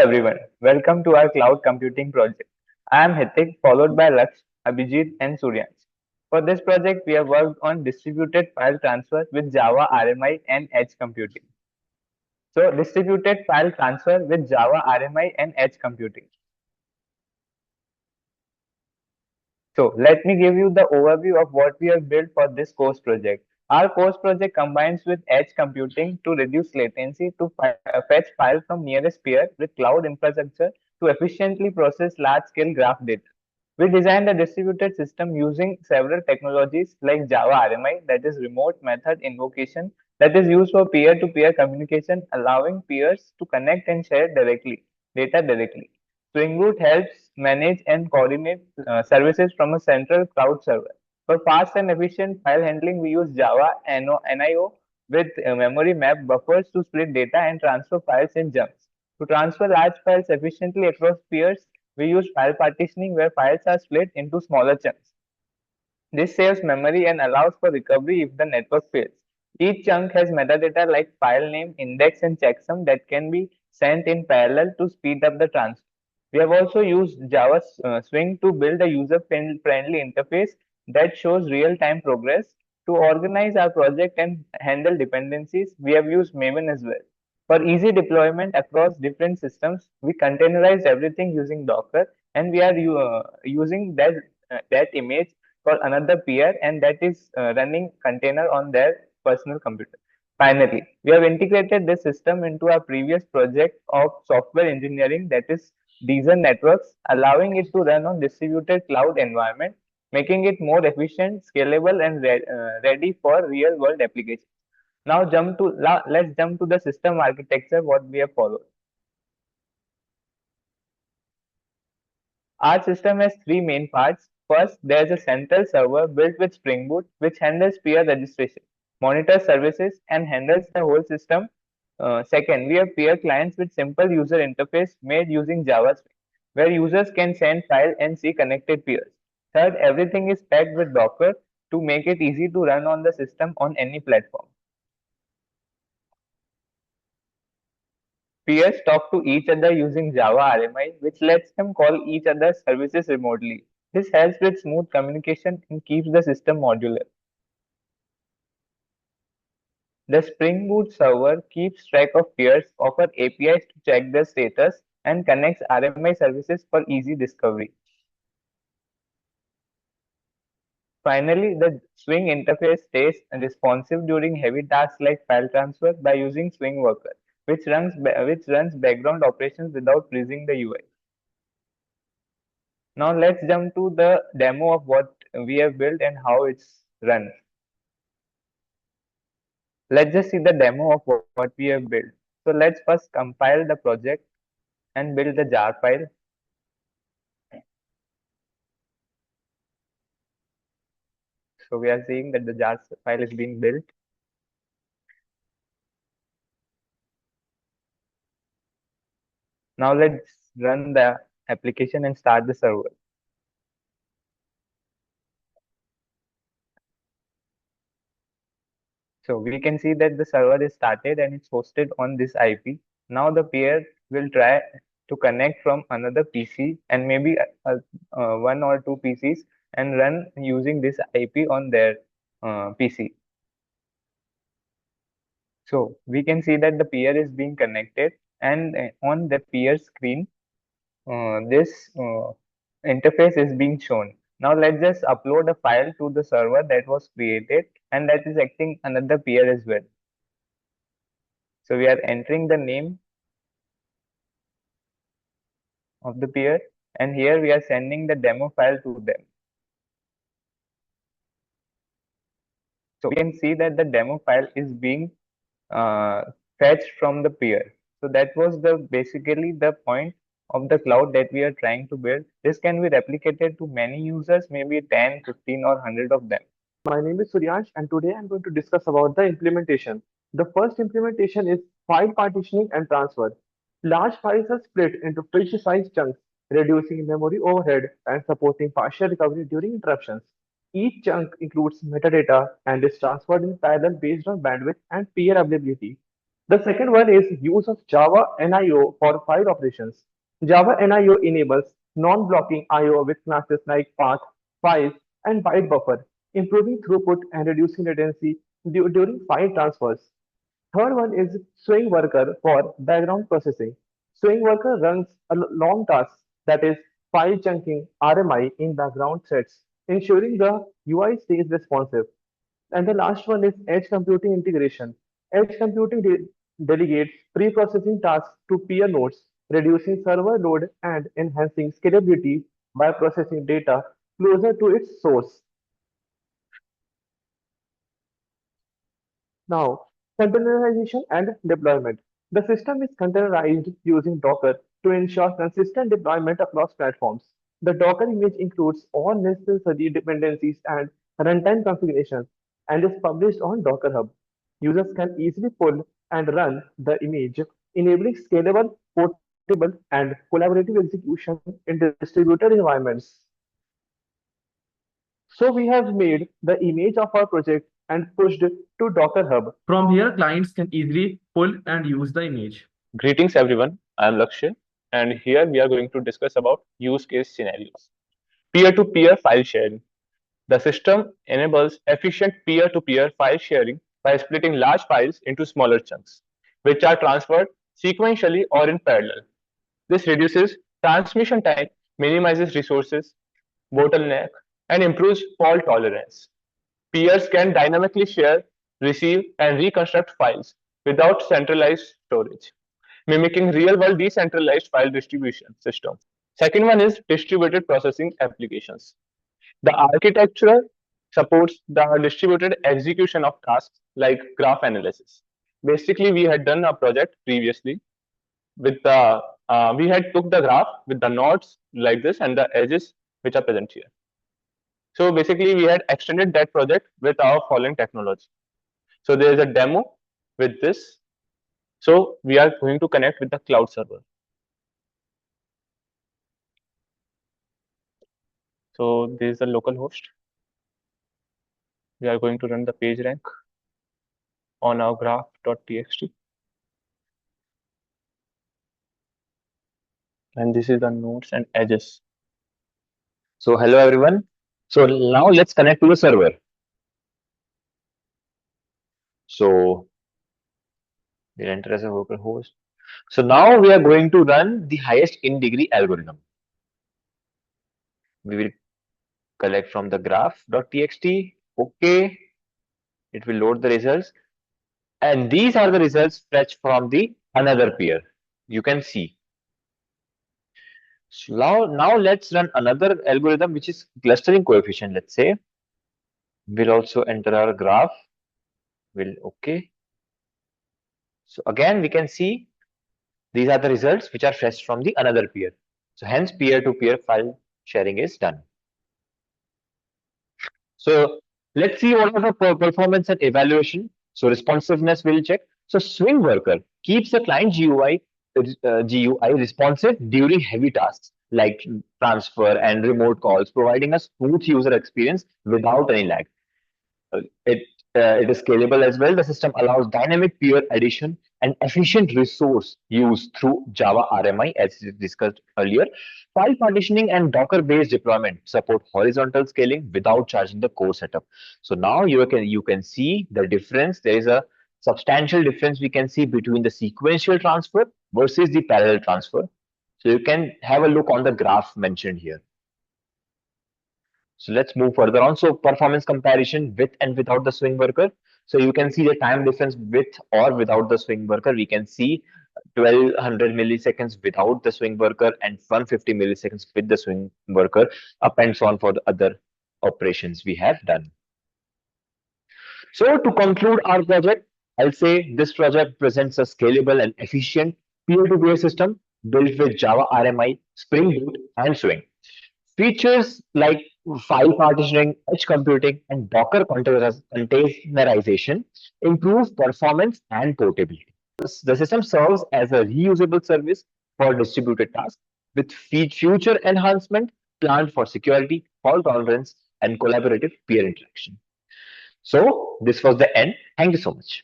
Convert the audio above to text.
everyone, welcome to our cloud computing project. I am Hithik, followed by Laksh, Abhijit, and Suryansh. For this project, we have worked on distributed file transfer with Java, RMI, and Edge computing. So, distributed file transfer with Java, RMI, and Edge computing. So let me give you the overview of what we have built for this course project. Our course project combines with edge computing to reduce latency to fetch files from nearest peer with cloud infrastructure to efficiently process large-scale graph data. We designed a distributed system using several technologies like Java RMI, that is remote method invocation, that is used for peer-to-peer communication, allowing peers to connect and share data directly. Spring Boot helps manage and coordinate services from a central cloud server. For fast and efficient file handling, we use Java NIO with memory map buffers to split data and transfer files in chunks. To transfer large files efficiently across peers, we use file partitioning where files are split into smaller chunks. This saves memory and allows for recovery if the network fails. Each chunk has metadata like file name, index, and checksum that can be sent in parallel to speed up the transfer. We have also used Java Swing to build a user-friendly interface that shows real-time progress. To organize our project and handle dependencies, we have used Maven as well. For easy deployment across different systems, we containerized everything using Docker, and we are using that image for another peer, and that is running container on their personal computer. Finally, we have integrated this system into our previous project of software engineering, that is Deezer Networks, allowing it to run on distributed cloud environment, making it more efficient, scalable, and ready for real-world applications. Let's jump to the system architecture what we have followed. Our system has three main parts. First, there is a central server built with Spring Boot, which handles peer registration, monitors services, and handles the whole system. Second, we have peer clients with simple user interface made using JavaScript, where users can send files and see connected peers. Third, everything is packed with Docker to make it easy to run on the system on any platform. Peers talk to each other using Java RMI, which lets them call each other's services remotely. This helps with smooth communication and keeps the system modular. The Spring Boot server keeps track of peers, offers APIs to check their status, and connects RMI services for easy discovery. Finally, the Swing interface stays responsive during heavy tasks like file transfer by using Swing Worker, which runs background operations without freezing the UI. Now let's jump to the demo of what we have built and how it's run. Let's just see the demo of what we have built. So let's first compile the project and build the jar file. So we are seeing that the jar file is being built. Now let's run the application and start the server. So we can see that the server is started and it's hosted on this IP. Now the peer will try to connect from another PC and maybe one or two PCs and run using this IP on their PC. So we can see that the peer is being connected, and on the peer screen, this interface is being shown. Now let's just upload a file to the server that was created and that is acting another peer as well. So we are entering the name of the peer, and here we are sending the demo file to them. So we can see that the demo file is being uh, fetched from the peer. So that was the basically the point of the cloud that we are trying to build. This can be replicated to many users, maybe 10, 15, or 100 of them. My name is Suryansh, and today I'm going to discuss about the implementation. The first implementation is file partitioning and transfer. Large files are split into fish-sized chunks, reducing memory overhead and supporting partial recovery during interruptions. Each chunk includes metadata and is transferred in parallel based on bandwidth and peer availability. The second one is use of Java NIO for file operations. Java NIO enables non-blocking IO with classes like path, files, and byte buffer, improving throughput and reducing latency during file transfers. Third one is Swing Worker for background processing. Swing Worker runs a long task, that is file chunking RMI in background threads, ensuring the UI stays responsive. And the last one is edge computing integration. Edge computing delegates pre-processing tasks to peer nodes, reducing server load and enhancing scalability by processing data closer to its source. Now, containerization and deployment. The system is containerized using Docker to ensure consistent deployment across platforms. The Docker image includes all necessary dependencies and runtime configurations and is published on Docker Hub. Users can easily pull and run the image, enabling scalable, portable, and collaborative execution in distributed environments. So we have made the image of our project and pushed it to Docker Hub. From here, clients can easily pull and use the image. Greetings everyone, I am Lakshya and here we are going to discuss about use case scenarios. Peer-to-peer file sharing. The system enables efficient peer-to-peer file sharing by splitting large files into smaller chunks, which are transferred sequentially or in parallel. This reduces transmission time, minimizes resources, bottleneck, and improves fault tolerance. Peers can dynamically share, receive, and reconstruct files without centralized storage, mimicking real-world decentralized file distribution system. Second one is distributed processing applications. The architecture supports the distributed execution of tasks like graph analysis. Basically, we had done a project previously with the we had took the graph with the nodes like this and the edges which are present here. So basically, we had extended that project with our following technology. So there is a demo with this. So we are going to connect with the cloud server. So this is the local host. We are going to run the page rank on our graph.txt. And this is the nodes and edges. So hello everyone. So now let's connect to the server. So we'll enter as a local host. So now we are going to run the highest in degree algorithm. We will collect from the graph.txt. Okay. It will load the results. And these are the results fetched from the another peer. You can see. So now let's run another algorithm which is clustering coefficient. Let's say we'll also enter our graph. Will okay. So again we can see these are the results which are fetched from the another peer. So hence peer-to-peer file sharing is done. So let's see what are the performance and evaluation. So responsiveness will check. So Swing Worker keeps the client GUI responsive during heavy tasks like transfer and remote calls, providing a smooth user experience without any lag. Uh, It it is scalable as well. The system allows dynamic peer addition and efficient resource use through Java RMI, as discussed earlier. File partitioning and Docker-based deployment support horizontal scaling without charging the core setup. So now you can see the difference. There is a substantial difference we can see between the sequential transfer versus the parallel transfer. So you can have a look on the graph mentioned here. So let's move further on. So performance comparison with and without the Swing Worker. So you can see the time difference with or without the Swing Worker. We can see 1200 milliseconds without the Swing Worker and 150 milliseconds with the Swing Worker, up and so on for the other operations we have done. So to conclude our project, I'll say this project presents a scalable and efficient peer-to-peer system built with Java RMI, Spring Boot, and Swing. Features like file partitioning, edge computing, and Docker containerization improve performance and portability. The system serves as a reusable service for distributed tasks with future enhancement planned for security, fault tolerance, and collaborative peer interaction. So this was the end. Thank you so much.